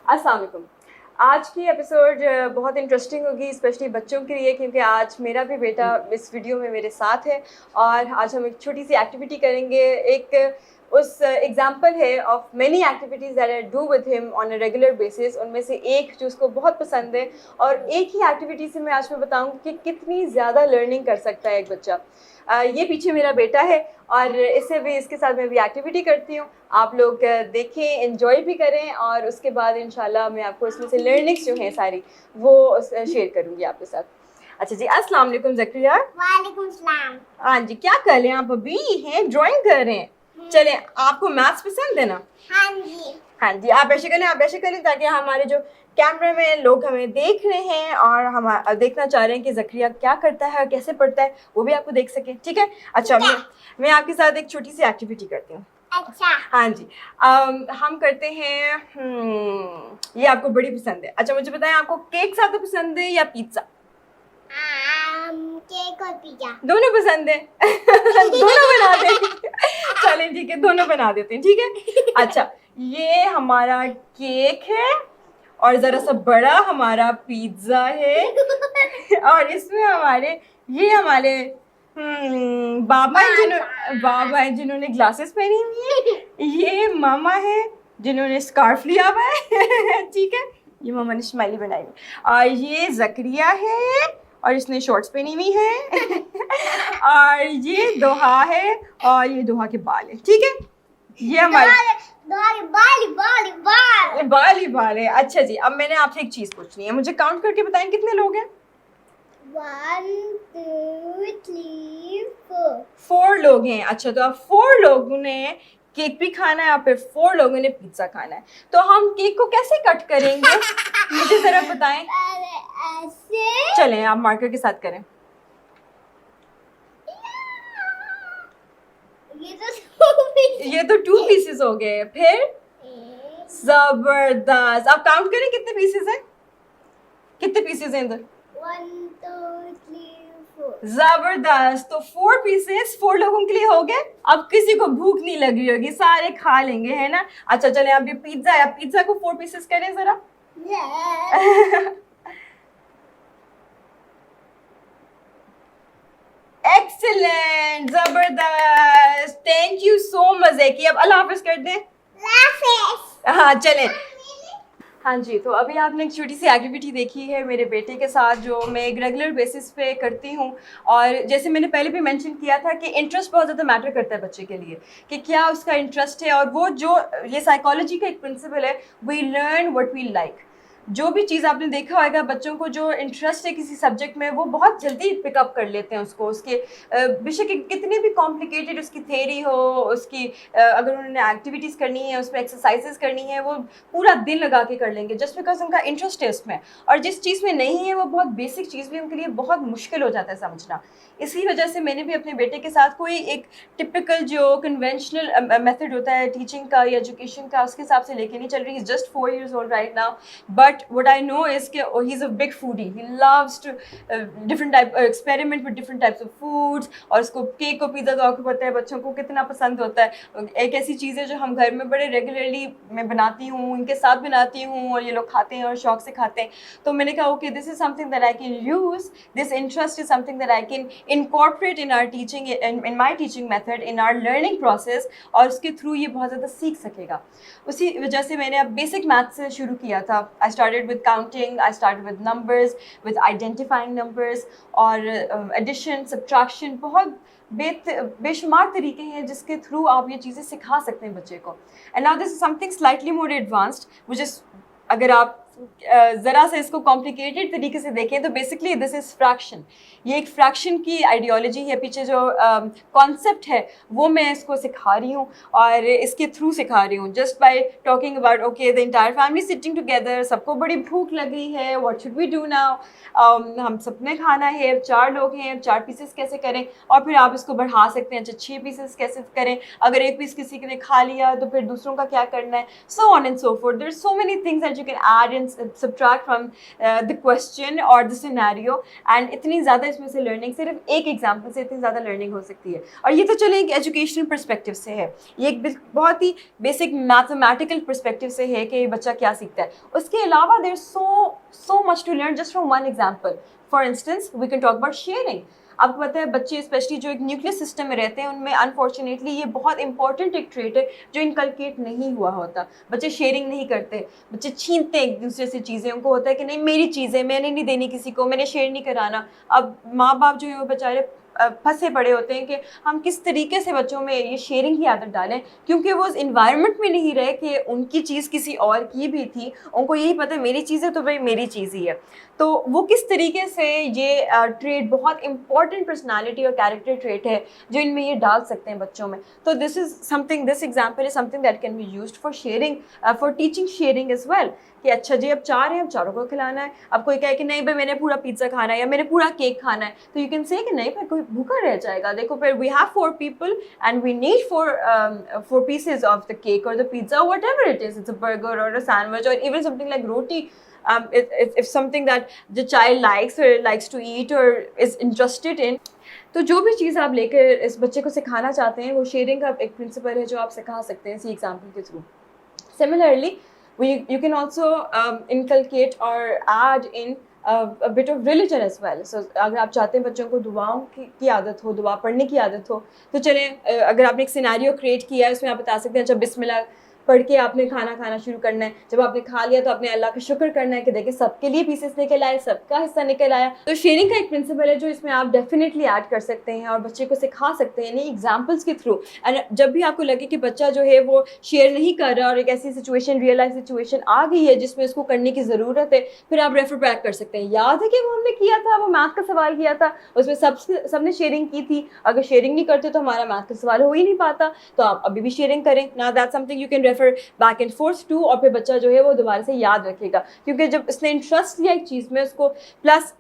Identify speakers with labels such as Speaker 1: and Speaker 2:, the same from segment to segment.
Speaker 1: السلام علیکم. آج کی ایپیسوڈ بہت انٹرسٹنگ ہوگی اسپیشلی بچوں کے لیے, کیونکہ آج میرا بھی بیٹا اس ویڈیو میں میرے ساتھ ہے اور آج ہم ایک چھوٹی سی ایکٹیویٹی کریں گے. ایک اس ایگزامپل ہے of many activities that I do with ہم آن اے ریگولر بیسس. ان میں سے ایک جو اس کو بہت پسند ہے, اور ایک ہی ایکٹیویٹی سے میں آج میں بتاؤں کہ کتنی زیادہ لرننگ کر سکتا ہے ایک بچہ. یہ پیچھے میرا بیٹا ہے اور اس کے ساتھ میں بھی ایکٹیویٹی کرتی ہوں. آپ لوگ دیکھیں, انجوائے بھی کریں, اور اس کے بعد انشاءاللہ میں آپ کو اس میں سے لرننگس جو ہیں ساری وہ شیئر کروں گی آپ کے ساتھ. اچھا جی, السلام علیکم زکریا.
Speaker 2: وعلیکم السلام.
Speaker 1: ہاں جی, کیا کر رہے ہیں آپ؟ ابھی ہیں ڈرائنگ کر رہے ہیں. چلیں, آپ کو میتھس پسند ہے نا؟
Speaker 2: ہاں جی.
Speaker 1: ہاں جی, آپ ایسے کریں تاکہ ہمارے جو کیمرے میں لوگ ہمیں دیکھ رہے ہیں اور ہم دیکھنا چاہ رہے ہیں کہ زکریا کیا کرتا ہے اور کیسے پڑھتا ہے, وہ بھی آپ کو دیکھ سکیں. ٹھیک ہے؟ اچھا, میں آپ کے ساتھ ایک چھوٹی سی ایکٹیویٹی کرتی ہوں.
Speaker 2: اچھا.
Speaker 1: ہاں جی, ہم کرتے ہیں, یہ آپ کو بڑی پسند ہے. اچھا مجھے بتائیں, آپ کو کیک زیادہ پسند ہے یا پیزا؟
Speaker 2: کیک اور پیزا
Speaker 1: دونوں پسند ہے. دونوں بنا دیں. چلیں ٹھیک ہے, دونوں بنا دیتے ہیں. ٹھیک ہے. اچھا, یہ ہمارا کیک ہے اور ذرا سا بڑا ہمارا پیزا ہے, اور اس میں ہمارے بابا ہیں جنہوں نے گلاسز پہنی ہوئی ہیں. یہ ماما ہے جنہوں نے اسکارف لیا ہوا ہے. ٹھیک ہے, یہ ماما نے اسمائلی بنائی ہوئی. اور یہ زکریا ہے اور اس نے شارٹس پہنی ہوئی ہے. اور یہ دوحا ہے اور یہ دوحا کے بال ہے. ٹھیک ہے, یہ ہمارے بال ہی بال ہے. اچھا جی, اب میں نے آپ سے ایک چیز پوچھنی ہے, مجھے کاؤنٹ کر کے بتائیں کتنے لوگ ہیں؟
Speaker 2: 1 2 3 4.
Speaker 1: 4 لوگ ہیں. اچھا, تو اب 4 لوگوں نے کیک بھی کھانا ہے اور پھر 4 لوگوں نے پیزا کھانا ہے. تو ہم کیک کو کیسے کٹ کریں گے مجھے ذرا بتائیں.
Speaker 2: ایسے
Speaker 1: چلیں آپ مارکر کے ساتھ کریں. یہ تو 2 پیسز ہو گئے. پھر زبردست, آپ کاؤنٹ کریں کتنے پیسز ہیں, کتنے پیسز ہیں ادھر.
Speaker 2: 1 2 3 4.
Speaker 1: زبردست. تو 4 پیسز 4 لوگوں کے لیے ہو گئے. اب کسی کو بھوک نہیں لگ رہی ہوگی, سارے کھا لیں گے, ہے نا. اچھا چلیں, اب یہ پیزا ہے, پیزا کو 4 پیسز کریں ذرا. ایکسلنٹ, زبردست, تھینک یو سو مزے کی. اب اللہ حافظ کر دیں. ہاں چلیں. ہاں جی, تو ابھی آپ نے ایک چھوٹی سی ایکٹیویٹی دیکھی ہے میرے بیٹے کے ساتھ جو میں ایک ریگولر بیسس پہ کرتی ہوں. اور جیسے میں نے پہلے بھی مینشن کیا تھا کہ انٹرسٹ بہت زیادہ میٹر کرتا ہے بچے کے لیے, کہ کیا اس کا انٹرسٹ ہے. اور وہ جو یہ سائیکالوجی کا ایک پرنسپل ہے, we learn what we like. جو بھی چیز آپ نے دیکھا ہوگا, بچوں کو جو انٹرسٹ ہے کسی سبجیکٹ میں وہ بہت جلدی پک اپ کر لیتے ہیں اس کو. اس کے بے شک کتنی بھی کمپلیکیٹڈ اس کی تھیری ہو, اس کی اگر انہوں نے ایکٹیویٹیز کرنی ہے, اس میں ایکسرسائزز کرنی ہے, وہ پورا دن لگا کے کر لیں گے جسٹ بیکاز ان کا انٹرسٹ ہے اس میں. اور جس چیز میں نہیں ہے وہ بہت بیسک چیز بھی ان کے لیے بہت مشکل ہو جاتا ہے سمجھنا. اسی وجہ سے میں نے بھی اپنے بیٹے کے ساتھ کوئی ایک ٹپکل جو کنونشنل میتھڈ ہوتا ہے ٹیچنگ کا یا ایجوکیشن کا, اس کے حساب سے لے کے نہیں چل رہی. ہی is just 4 years old right now, but what I know is کہ he is a big foodie. He loves to experiment with different types of foods. اور اس کو کیک اور پیزا تو آپ کو پتہ ہے بچوں کو کتنا پسند ہوتا ہے. ایک ایسی چیز ہے جو ہم گھر میں بڑے ریگولرلی میں بناتی ہوں, ان کے ساتھ بناتی ہوں, اور یہ لوگ کھاتے ہیں اور شوق سے کھاتے ہیں. تو میں نے کہا okay, this is something that I can use, this interest is something that I can incorporate in our teaching, in my teaching method, in our learning process, اور اس کے تھرو یہ بہت زیادہ سیکھ سکے گا. اسی وجہ سے میں نے اب بیسک میتھ سے شروع کیا تھا. I started with counting, I started with numbers, with identifying numbers, اور ایڈیشن, سبٹریکشن, بہت بے شمار طریقے ہیں جس کے تھرو آپ یہ چیزیں سکھا سکتے ہیں بچے کو. And now this is something slightly more advanced, which is, اگر آپ ذرا سے اس کو کمپلیکیٹڈ طریقے سے دیکھیں تو بیسکلی دس از فریکشن. یہ ایک فریکشن کی آئیڈیالوجی ہے, پیچھے جو کانسیپٹ ہے وہ میں اس کو سکھا رہی ہوں, اور اس کے تھرو سکھا رہی ہوں. Just by talking about okay the entire family sitting together, سب کو بڑی بھوک لگ رہی ہے, what should we do now, ہم سب نے کھانا ہے, 4 لوگ ہیں, 4 پیسز کیسے کریں, اور پھر آپ اس کو بڑھا سکتے ہیں, اچھا 6 پیسز کیسے کریں, اگر ایک پیس کسی نے کھا لیا تو پھر دوسروں کا کیا کرنا ہے, so on and so forth. There are so many things that you can add in subtract from the question or the scenario, and اتنی زیادہ اس میں سے لرننگ صرف ایک ایگزامپل سے اتنی زیادہ لرننگ ہو سکتی ہے. اور یہ تو چلیں ایک ایجوکیشنل پرسپیکٹیو سے ہے, یہ ایک بہت ہی بیسک میتھمیٹیکل پرسپیکٹیو سے ہے کہ بچہ کیا سیکھتا ہے. اس کے علاوہ دیر so much to learn just from one example. For instance, we can talk about sharing. آپ کو پتہ ہے بچے اسپیشلی جو ایک نیوکلیس سسٹم میں رہتے ہیں ان میں انفارچونیٹلی یہ بہت امپورٹنٹ ایک ٹریٹ ہے جو انکلکیٹ نہیں ہوا ہوتا. بچے شیئرنگ نہیں کرتے, بچے چھینتے ہیں ایک دوسرے سے چیزیں. ان کو ہوتا ہے کہ نہیں میری چیز ہے, میں نے نہیں دینی کسی کو, میں نے شیئر نہیں کرانا. اب ماں باپ جو ہے وہ بیچارے پھنسے پڑے ہوتے ہیں کہ ہم کس طریقے سے بچوں میں یہ شیئرنگ کی عادت ڈالیں, کیونکہ وہ اس انوائرمنٹ میں نہیں رہے کہ ان کی چیز کسی اور کی بھی تھی. ان کو یہی پتہ ہے میری چیز ہے تو بھائی میری چیز ہی ہے. تو وہ کس طریقے سے یہ ٹریٹ بہت امپورٹنٹ پرسنالٹی اور کیریکٹر ٹریٹ ہے جو ان میں یہ ڈال سکتے ہیں بچوں میں. تو this example is something that can be used for sharing, for teaching sharing as well. کہ اچھا جی اب 4 ہیں, اب 4 کو کھلانا ہے. اب کوئی کہے کہ نہیں بھائی میں نے پورا پیزا کھانا ہے یا میں نے پورا کیک کھانا ہے, تو یو کین سے کہ نہیں بھائی کوئی بھوکا رہ جائے گا. دیکھو پھر we have 4 people and we need 4 pieces of the cake or the pizza or whatever it is. It's a burger or a sandwich or even something like roti. If something that the child likes to eat or is interested in. تو جو بھی چیز آپ لے کر اس بچے کو سکھانا چاہتے ہیں وہ شیئرنگ کا ایک پرنسپل ہے جو آپ سکھا سکتے ہیں اسی ایگزامپل کے through. Similarly you can also inculcate or add in a bit of religion as well. So اگر آپ چاہتے ہیں بچوں کو دعاؤں کی عادت ہو, دعا پڑھنے کی عادت ہو, تو چلیں اگر آپ نے ایک سیناریو کریٹ کیا ہے اس میں آپ بتا سکتے ہیں اچھا بسم اللہ پڑھ کے آپ نے کھانا کھانا شروع کرنا ہے. جب آپ نے کھا لیا تو آپ نے اللہ کا شکر کرنا ہے کہ دیکھیں سب کے لیے پیسز نکل آئے, سب کا حصہ نکل آیا. تو شیئرنگ کا ایک پرنسپل ہے جو اس میں آپ ڈیفینیٹلی ایڈ کر سکتے ہیں اور بچے کو سکھا سکتے ہیں یعنی ایگزامپلس کے تھرو. اینڈ جب بھی آپ کو لگے کہ بچہ جو ہے وہ شیئر نہیں کر رہا اور ایک ایسی سچویشن ریئل لائف سچویشن آ گئی ہے جس میں اس کو کرنے کی ضرورت ہے, پھر آپ ریفر بیک کر سکتے ہیں. یاد ہے کہ وہ ہم نے کیا تھا, وہ میتھ کا سوال کیا تھا, اس میں سب نے شیئرنگ کی تھی. اگر شیئرنگ نہیں کرتے تو ہمارا میتھ کا سوال ہو ہی نہیں پاتا. تو آپ ابھی بھی شیئرنگ کریں. Now that's something you can refer back and forth to, اور پھر بچہ جو ہے وہ دوبارہ سے یاد رکھے گا کیونکہ جب اس نے انٹرسٹ لیا ایک چیز میں اس کو, plus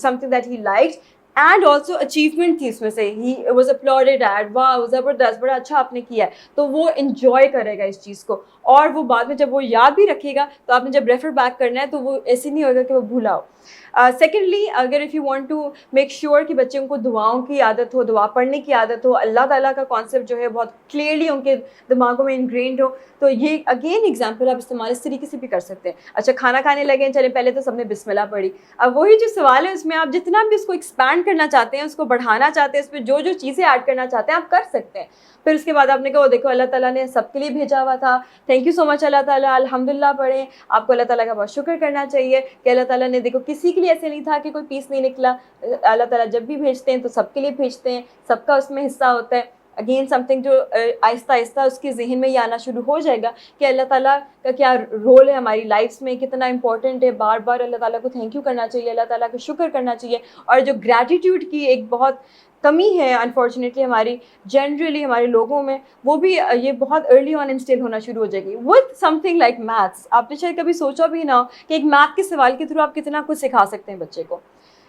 Speaker 1: something that he liked and also achievement تھی اس میں سے, ہی واز اپلوڈیڈ ایٹ واہ زبردست بڑا اچھا آپ نے کیا ہے, تو وہ انجوائے کرے گا اس چیز کو. اور وہ بعد میں جب وہ یاد بھی رکھے گا تو آپ نے جب ریفر بیک کرنا ہے تو وہ ایسے نہیں ہوگا کہ وہ بھولا ہو. سیکنڈلی اگر if you want to make sure کہ بچوں کو دعاؤں کی عادت ہو, دعا پڑھنے کی عادت ہو, اللہ تعالیٰ کا کانسیپٹ جو ہے بہت کلیئرلی ان کے دماغوں میں انگرینڈ ہو, تو یہ اگین ایگزامپل آپ استعمال اس طریقے سے بھی کر سکتے ہیں. اچھا کھانا کھانے لگے, چلے پہلے تو سب نے بسم اللہ پڑھی. اب وہی جو سوال ہے اس میں آپ جتنا بھی اس کو ایکسپینڈ کرنا چاہتے ہیں, اس کو بڑھانا چاہتے ہیں, اس پہ جو چیزیں ایڈ کرنا چاہتے ہیں آپ کر سکتے ہیں. پھر اس کے بعد آپ نے کہا وہ دیکھو اللہ تعالیٰ نے سب کے لیے بھیجا ہوا تھا, تھینک یو سو مچ اللہ تعالیٰ, الحمدللہ پڑھیں. آپ کو اللہ تعالیٰ کا بہت شکر کرنا چاہیے کہ اللہ تعالیٰ نے دیکھو کسی کے لیے ایسے نہیں تھا کہ کوئی پیس نہیں نکلا. اللہ تعالیٰ جب بھی بھیجتے ہیں تو سب کے لیے بھیجتے ہیں, سب کا اس میں حصہ ہوتا ہے. اگین سم تھنگ جو آہستہ آہستہ اس کے ذہن میں یہ آنا شروع ہو جائے گا کہ اللہ تعالیٰ کا کیا رول ہے ہماری لائفس میں, کتنا امپورٹنٹ ہے. بار بار اللہ تعالیٰ کو تھینک یو کرنا چاہیے, اللہ تعالیٰ کا شکر کرنا چاہیے. اور جو گریٹیٹیوڈ کی ایک بہت کمی ہے انفارچونیٹلی ہماری جنرلی ہمارے لوگوں میں, وہ بھی یہ بہت ارلی آن انسٹل ہونا شروع ہو جائے گی with some thing like maths. آپ نے شاید کبھی سوچا بھی نہ ہو کہ ایک میتھ کے سوال کے تھرو آپ کتنا کچھ سکھا سکتے ہیں بچے کو.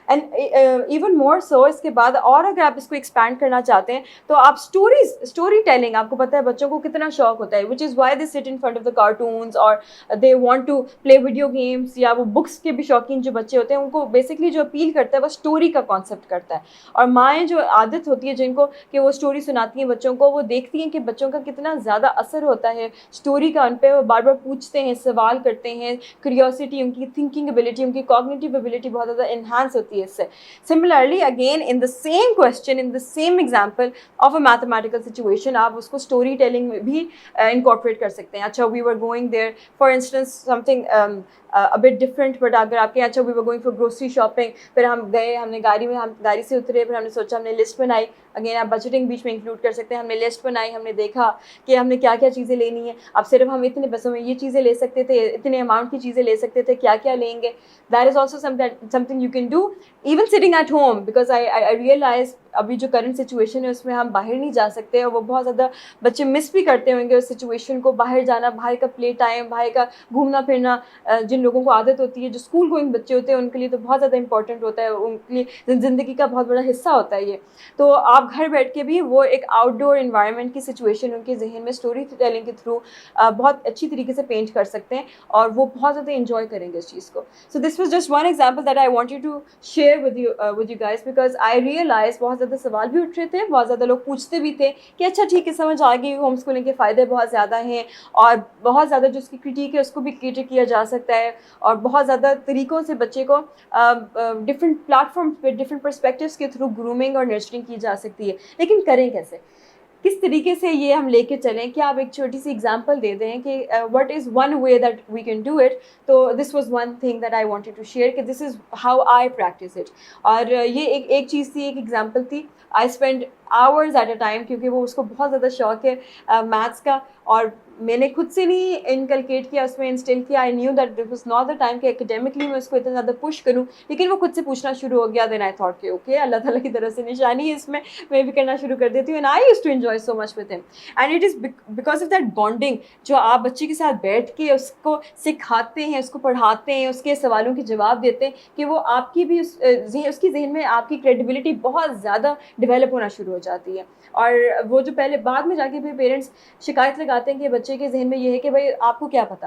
Speaker 1: اینڈ ایون مور سو اس کے بعد اور اگر آپ اس کو ایکسپینڈ کرنا چاہتے ہیں تو آپ اسٹوری ٹیلنگ, آپ کو پتہ ہے بچوں کو کتنا شوق ہوتا ہے, وچ از why they sit in front of the cartoons اور they want to play video games, یا وہ بکس کے بھی شوقین جو بچے ہوتے ہیں ان کو بیسکلی جو اپیل کرتا ہے وہ اسٹوری کا کانسیپٹ کرتا ہے. اور مائیں جو عادت ہوتی ہے جن کو کہ وہ اسٹوری سناتی ہیں بچوں کو, وہ دیکھتی ہیں کہ بچوں کا کتنا زیادہ اثر ہوتا ہے اسٹوری کا ان پہ, وہ بار بار پوچھتے ہیں, سوال کرتے ہیں, کیوریوسٹی, ان کی تھنکنگ ایبلٹی, ان کی کوگنیٹیو ایبلٹی بہت زیادہ انہانس ہوتی ہے اس سے. Similarly, again, in the same question, in the same example of a mathematical situation, آپ اس کو اسٹوری ٹیلنگ میں بھی انکارپوریٹ کر سکتے ہیں. اچھا we were going there, for instance, something a bit different, but اگر آپ کے اچھا we were going for grocery shopping, پھر ہم گئے, ہم نے گاڑی سے اترے, پھر ہم نے سوچا, ہم نے لسٹ بنائی. اگین آپ بجٹنگ بیچ میں انکلوڈ کر سکتے ہیں. ہم نے لسٹ بنائی, ہم نے دیکھا کہ ہم نے کیا کیا چیزیں لینی ہیں. اب صرف ہم اتنے پیسوں میں یہ چیزیں لے سکتے تھے, اتنے اماؤنٹ کی چیزیں لے سکتے تھے, کیا کیا لیں گے. That is also something you can do even sitting at home, because I realize ابھی جو کرنٹ سچویشن ہے اس میں ہم باہر نہیں جا سکتے, اور وہ بہت زیادہ بچے مس بھی کرتے ہوں گے اس سچویشن کو, باہر جانا, باہر کا پلے ٹائم, باہر کا گھومنا پھرنا. جن لوگوں کو عادت ہوتی ہے, جو اسکول گوئنگ بچے ہوتے ہیں, ان کے لیے تو بہت زیادہ امپورٹنٹ ہوتا ہے, ان کے لیے زندگی کا بہت بڑا حصہ ہوتا ہے یہ. تو آپ گھر بیٹھ کے بھی وہ ایک آؤٹ ڈور انوائرمنٹ کی سچویشن ان کے ذہن میں اسٹوری ٹیلنگ کے تھرو بہت اچھی طریقے سے پینٹ کر سکتے ہیں, اور وہ بہت زیادہ انجوائے کریں گے اس چیز کو. So this was just one example that I wanted to share with you guys, because I realize بہت زیادہ سوال بھی اٹھ رہے تھے, بہت زیادہ لوگ پوچھتے بھی تھے کہ اچھا ٹھیک ہے سمجھ آ گئی, ہوم اسکولنگ کے فائدے بہت زیادہ ہیں, اور بہت زیادہ جو اس کی کرٹیک ہے اس کو بھی کیٹر کیا جا سکتا ہے, اور بہت زیادہ طریقوں سے بچے کو ڈفرینٹ پلیٹ فارمس پہ ڈفرینٹ پرسپیکٹیوس کے تھرو گرومنگ اور نرچرنگ کی جا سکتی ہے. لیکن کریں کیسے, کس طریقے سے یہ ہم لے کے چلیں؟ کیا آپ ایک چھوٹی سی ایگزامپل دے دیں کہ what is one way that we can do it. تو this was one thing that I wanted to share کہ this is how I practice it. اور یہ ایک چیز تھی, ایک ایگزامپل تھی. I spend hours at a time, کیونکہ وہ اس کو بہت زیادہ شوق ہے میتھس کا, اور میں نے خود سے نہیں انکلکیٹ کیا, اس میں انسٹل کیا. I knew that this was not the time کہ اکیڈیمکلی میں اس کو اتنا زیادہ پش کروں, لیکن وہ خود سے پوچھنا شروع ہو گیا. دین آئی تھاٹ کہ اوکے, اللہ تعالیٰ کی طرف سے نشانی ہے اس میں بھی کرنا شروع کر دیتی ہوں. And I used to enjoy so much with ہم, and it is because of that bonding جو آپ بچے کے ساتھ بیٹھ کے اس کو سکھاتے ہیں, اس کو پڑھاتے ہیں, اس کے سوالوں کے جواب دیتے ہیں, کہ وہ آپ کی بھی اس کی ذہن میں آپ کی کریڈیبلٹی بہت زیادہ ڈیولپ ہونا شروع ہو جاتی ہے. اور وہ جو پہلے بعد میں جا کے بھی پیرنٹس شکایت لگاتے ہیں کہ بچے کے ذہن میں یہ ہے کہ بھائی آپ کو کیا پتہ,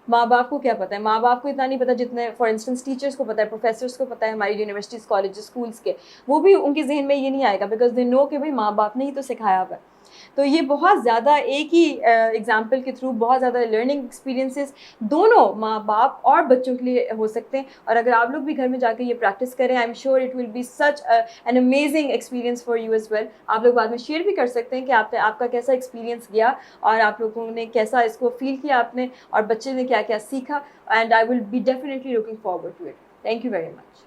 Speaker 1: ماں باپ کو کیا پتہ ہے. ماں باپ کو اتنا نہیں پتہ جتنے فار انسٹنس ٹیچرس کو پتہ ہے, پروفیسرس کو پتہ ہے, ہماری یونیورسٹیز, کالجز, اسکولس کے, وہ بھی ان کے ذہن میں یہ نہیں آئے گا, بیکاز دے نو کہ بھائی ماں باپ نے ہی تو سکھایا ہوا ہے. تو یہ بہت زیادہ ایک ہی ایگزامپل کے تھرو بہت زیادہ لرننگ ایکسپیرینسز دونوں ماں باپ اور بچوں کے لیے ہو سکتے ہیں. اور اگر آپ لوگ بھی گھر میں جا کے یہ پریکٹس کریں, I am sure it will be such an amazing experience for you as well. آپ لوگ بعد میں شیئر بھی کر سکتے ہیں کہ آپ کا کیسا ایکسپیرینس گیا, اور آپ لوگوں نے کیسا اس کو فیل کیا آپ نے, اور بچے نے کیا کیا سیکھا. And I will be definitely looking forward to it. Thank you very much.